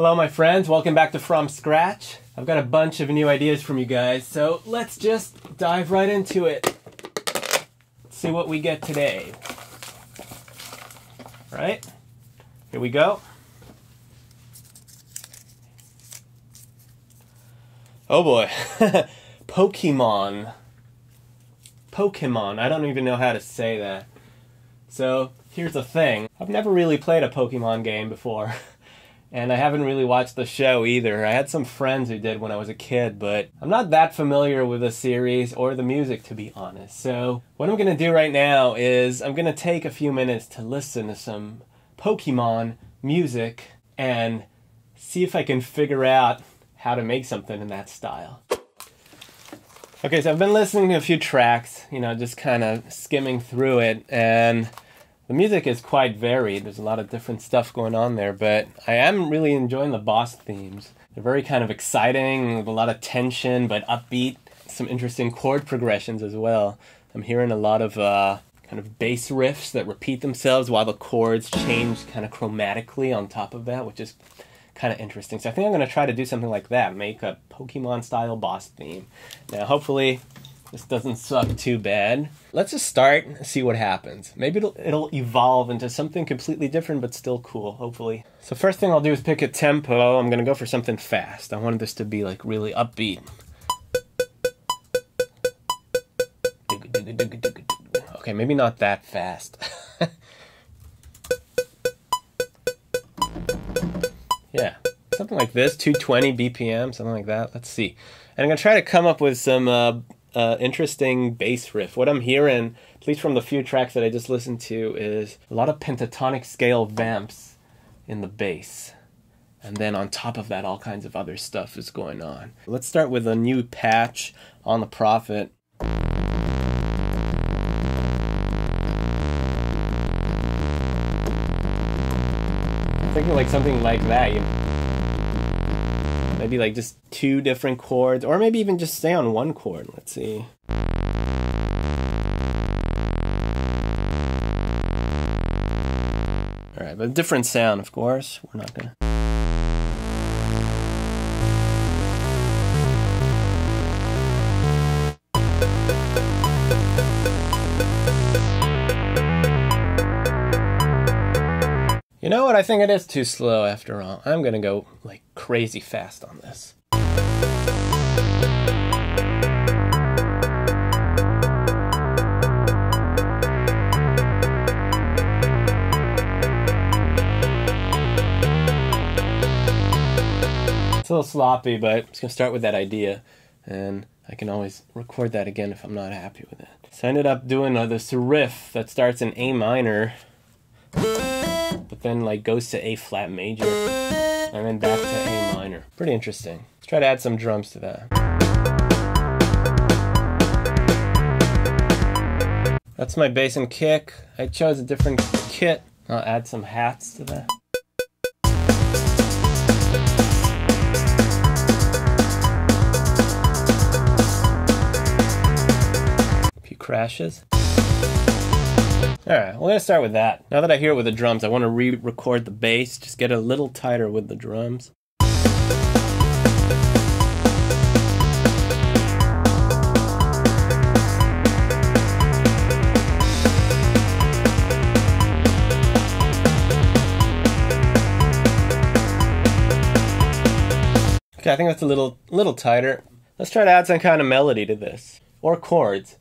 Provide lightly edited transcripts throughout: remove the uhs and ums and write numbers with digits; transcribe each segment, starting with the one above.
Hello my friends, welcome back to From Scratch. I've got a bunch of new ideas from you guys, so let's just dive right into it. Let's see what we get today. Right? Here we go. Oh boy. Pokémon. I don't even know how to say that. So, here's the thing. I've never really played a Pokemon game before. And I haven't really watched the show either. I had some friends who did when I was a kid, but I'm not that familiar with the series or the music, to be honest. So, what I'm going to do right now is I'm going to take a few minutes to listen to some Pokemon music and see if I can figure out how to make something in that style. Okay, so I've been listening to a few tracks, just kind of skimming through it, and the music is quite varied. There's a lot of different stuff going on there, but I am really enjoying the boss themes. They're very kind of exciting, with a lot of tension, but upbeat. Some interesting chord progressions as well. I'm hearing a lot of kind of bass riffs that repeat themselves while the chords change kind of chromatically on top of that, which is kind of interesting. So I think I'm going to try to do something like that, make a Pokemon-style boss theme. Now, hopefully, this doesn't suck too bad. Let's just start and see what happens. Maybe it'll evolve into something completely different, but still cool, hopefully. So first thing I'll do is pick a tempo. I'm going to go for something fast. I want this to be like really upbeat. Okay, maybe not that fast. Yeah, something like this, 220 BPM, something like that. Let's see. And I'm going to try to come up with some interesting bass riff. What I'm hearing, at least from the few tracks that I just listened to, is a lot of pentatonic scale vamps in the bass. And then on top of that, all kinds of other stuff is going on. Let's start with a new patch on the Prophet. I'm thinking like something like that. Maybe like just two different chords, or maybe even just stay on one chord. Let's see. Alright, but a different sound, of course. We're not gonna... You know what? I think it is too slow after all. I'm gonna go like crazy fast on this. It's a little sloppy, but I'm just gonna start with that idea, and I can always record that again if I'm not happy with it. So I ended up doing this riff that starts in A minor, but then like goes to A flat major, and then back to A minor. Pretty interesting. Let's try to add some drums to that. That's my bass and kick. I chose a different kit. I'll add some hats to that. A few crashes. Alright, we're going to start with that. Now that I hear it with the drums, I want to re-record the bass, just get a little tighter with the drums. Okay, I think that's a little tighter. Let's try to add some kind of melody to this, or chords.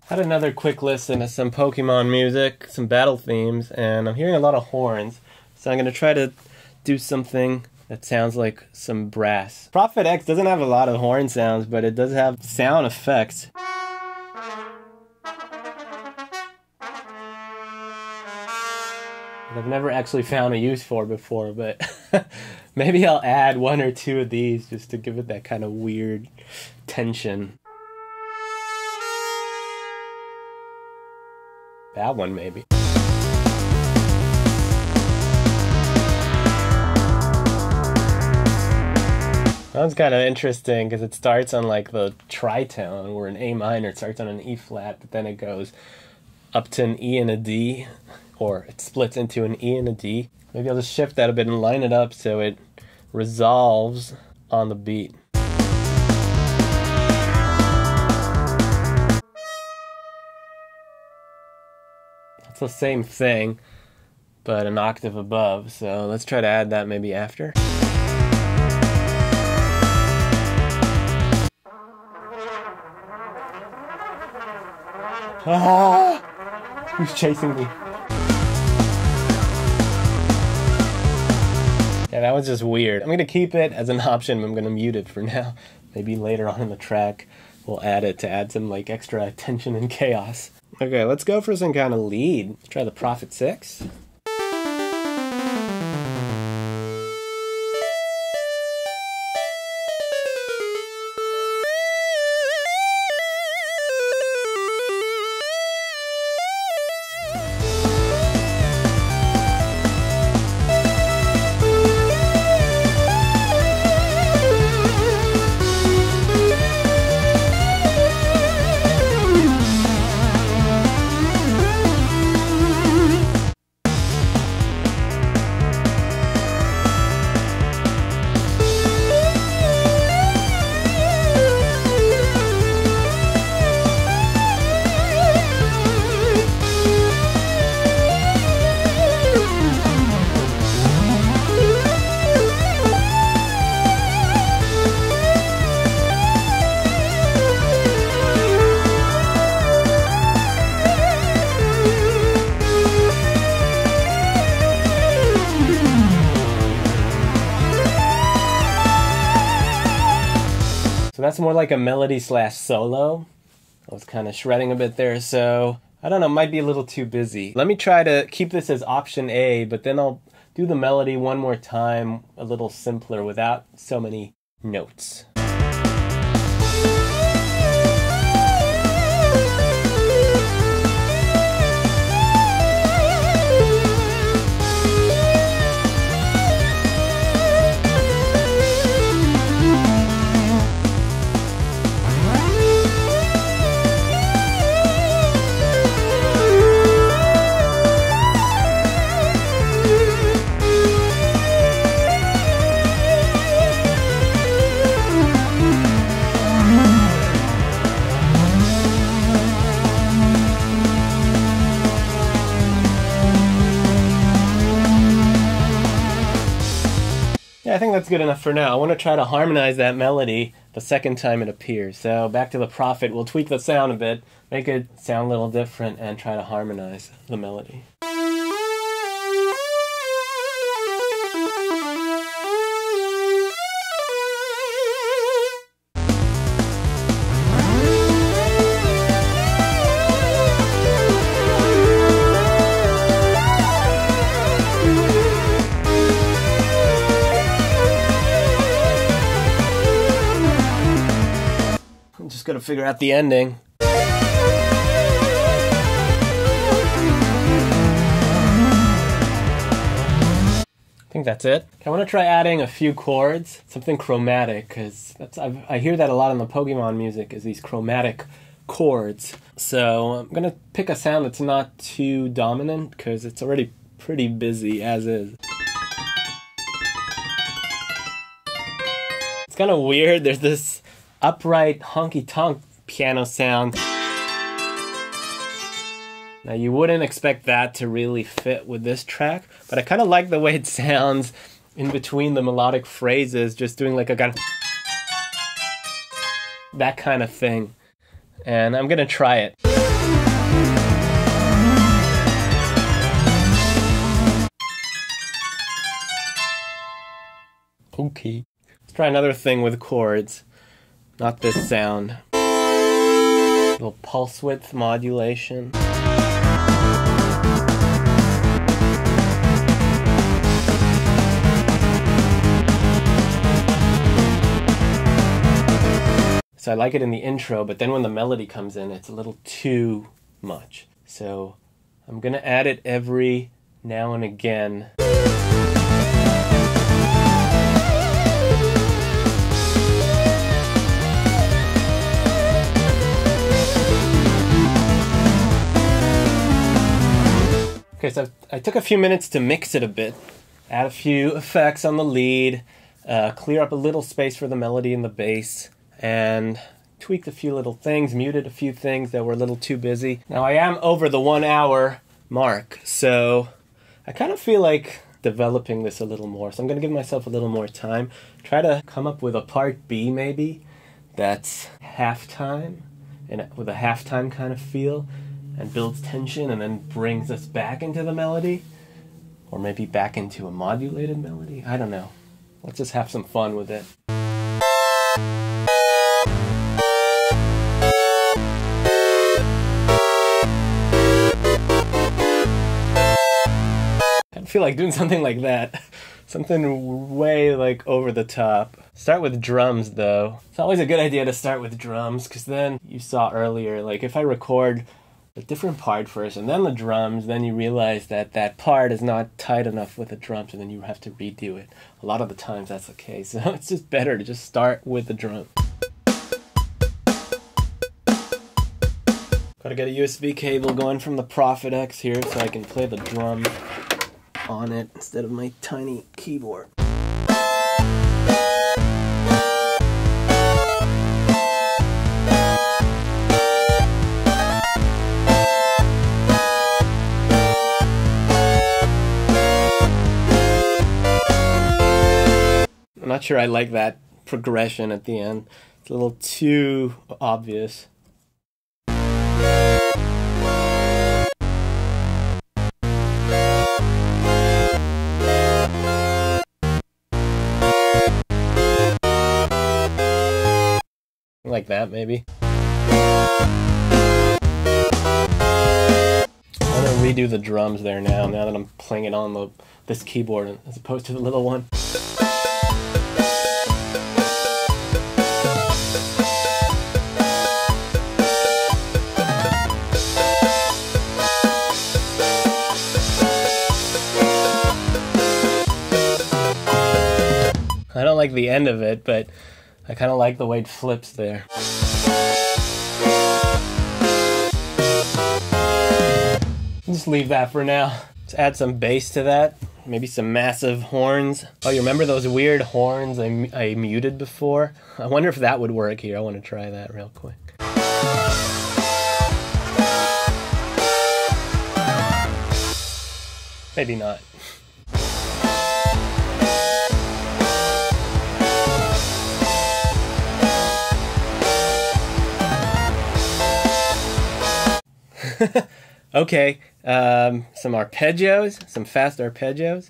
Had another quick listen to some Pokemon music, some battle themes, and I'm hearing a lot of horns, so I'm going to try to do something that sounds like some brass. Prophet X doesn't have a lot of horn sounds, but it does have sound effects. I've never actually found a use for before, but maybe I'll add one or two of these just to give it that kind of weird tension. That one, maybe. That one's kind of interesting because it starts on like the tritone, or an A minor. It starts on an E flat, but then it goes up to an E and a D, or it splits into an E and a D. Maybe I'll just shift that a bit and line it up so it resolves on the beat. It's the same thing, but an octave above, so let's try to add that maybe after. Ah! Who's chasing me? Yeah, that was just weird. I'm gonna keep it as an option, but I'm gonna mute it for now. Maybe later on in the track, we'll add it to add some like extra tension and chaos. Okay, let's go for some kind of lead. Let's try the Prophet 6. That's more like a melody slash solo. I was kind of shredding a bit there, so I don't know, might be a little too busy. Let me try to keep this as option A, but then I'll do the melody one more time, a little simpler without so many notes. I think that's good enough for now. I want to try to harmonize that melody the second time it appears. So back to the Prophet, we'll tweak the sound a bit, make it sound a little different, and try to harmonize the melody. Just gotta figure out the ending. I think that's it. Okay, I want to try adding a few chords, something chromatic, because I hear that a lot in the Pokemon music, is these chromatic chords. So I'm gonna pick a sound that's not too dominant, because it's already pretty busy as is. It's kind of weird. There's this upright honky-tonk piano sound. Now you wouldn't expect that to really fit with this track, but I kind of like the way it sounds in between the melodic phrases, just doing like a kind of that kind of thing. And I'm gonna try it. Okay. Let's try another thing with chords. Not this sound. A little pulse width modulation. So I like it in the intro, but then when the melody comes in, it's a little too much. So I'm gonna add it every now and again. Okay, so I took a few minutes to mix it a bit. add a few effects on the lead, clear up a little space for the melody and the bass, and tweaked a few little things, muted a few things that were a little too busy. Now I am over the 1 hour mark, so I kind of feel like developing this a little more. So I'm going to give myself a little more time. Try to come up with a part B maybe that's halftime, and with a halftime kind of feel, and builds tension and then brings us back into the melody. Or maybe back into a modulated melody. I don't know. Let's just have some fun with it. I feel like doing something like that. Something way like over the top. Start with drums though. It's always a good idea to start with drums, because then you saw earlier, like if I record a different part first and then the drums, then you realize that that part is not tight enough with the drums and then you have to redo it. A lot of the times that's the case. So it's just better to just start with the drum. Gotta get a USB cable going from the Prophet X here so I can play the drum on it instead of my tiny keyboard. I'm not sure I like that progression at the end. It's a little too obvious. Like that, maybe. I'm gonna redo the drums there now that I'm playing it on this keyboard as opposed to the little one. I don't like the end of it, but I kind of like the way it flips there. Just leave that for now. Let's add some bass to that. Maybe some massive horns. Oh, you remember those weird horns I muted before? I wonder if that would work here. I want to try that real quick. Maybe not. Okay, some arpeggios, some fast arpeggios.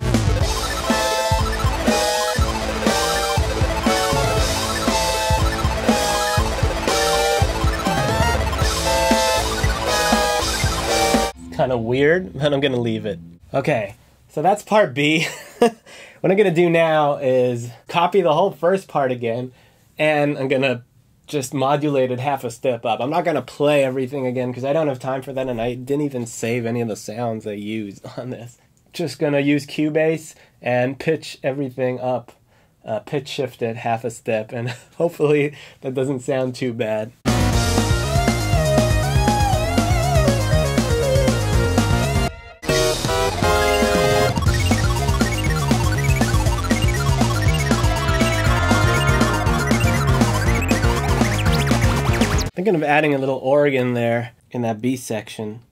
Kind of weird, but I'm gonna leave it. Okay, so that's part B. What I'm gonna do now is copy the whole first part again, and I'm gonna just modulate it half a step up. I'm not going to play everything again because I don't have time for that, and I didn't even save any of the sounds I used on this. Just going to use Cubase and pitch everything up, pitch shift it half a step, and hopefully that doesn't sound too bad. Thinking of adding a little organ there in that B section.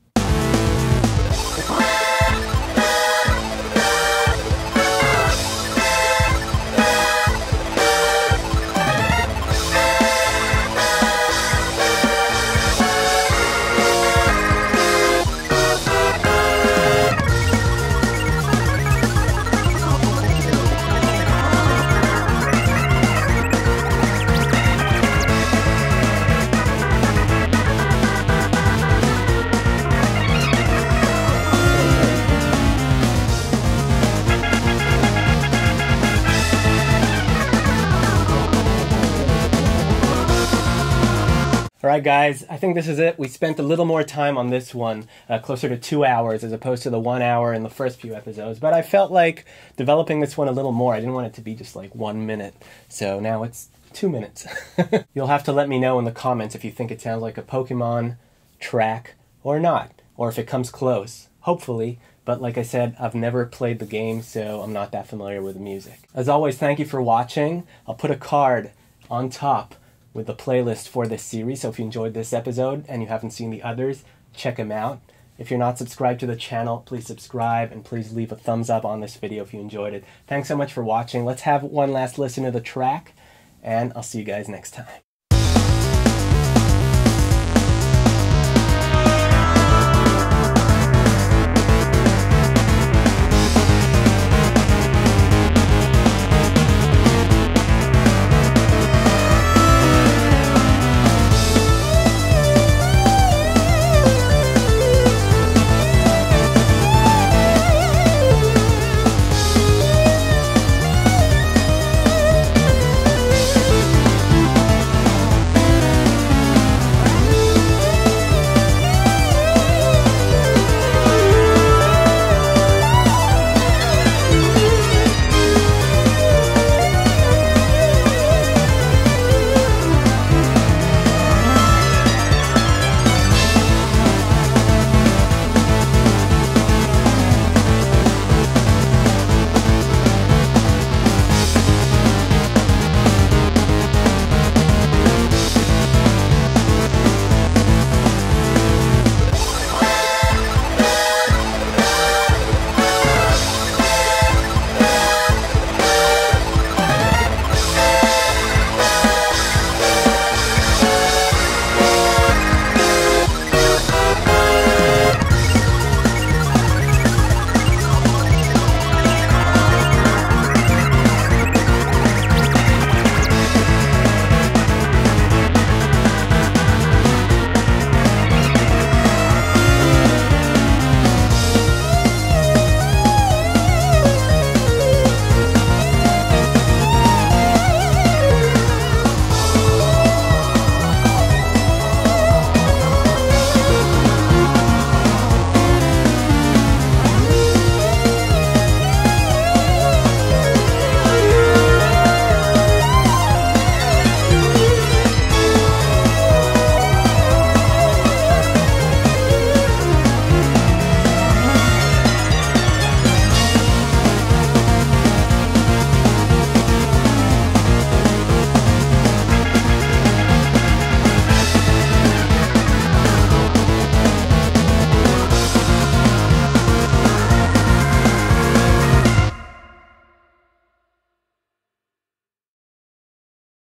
Alright guys, I think this is it. We spent a little more time on this one, closer to 2 hours as opposed to the 1 hour in the first few episodes, but I felt like developing this one a little more. I didn't want it to be just like 1 minute, so now it's 2 minutes. You'll have to let me know in the comments if you think it sounds like a Pokemon track or not, or if it comes close. hopefully. But like I said, I've never played the game, so I'm not that familiar with the music. As always, thank you for watching. I'll put a card on top with the playlist for this series, so if you enjoyed this episode and you haven't seen the others, check them out. If you're not subscribed to the channel, please subscribe, and please leave a thumbs up on this video if you enjoyed it. Thanks so much for watching. Let's have one last listen to the track, and I'll see you guys next time.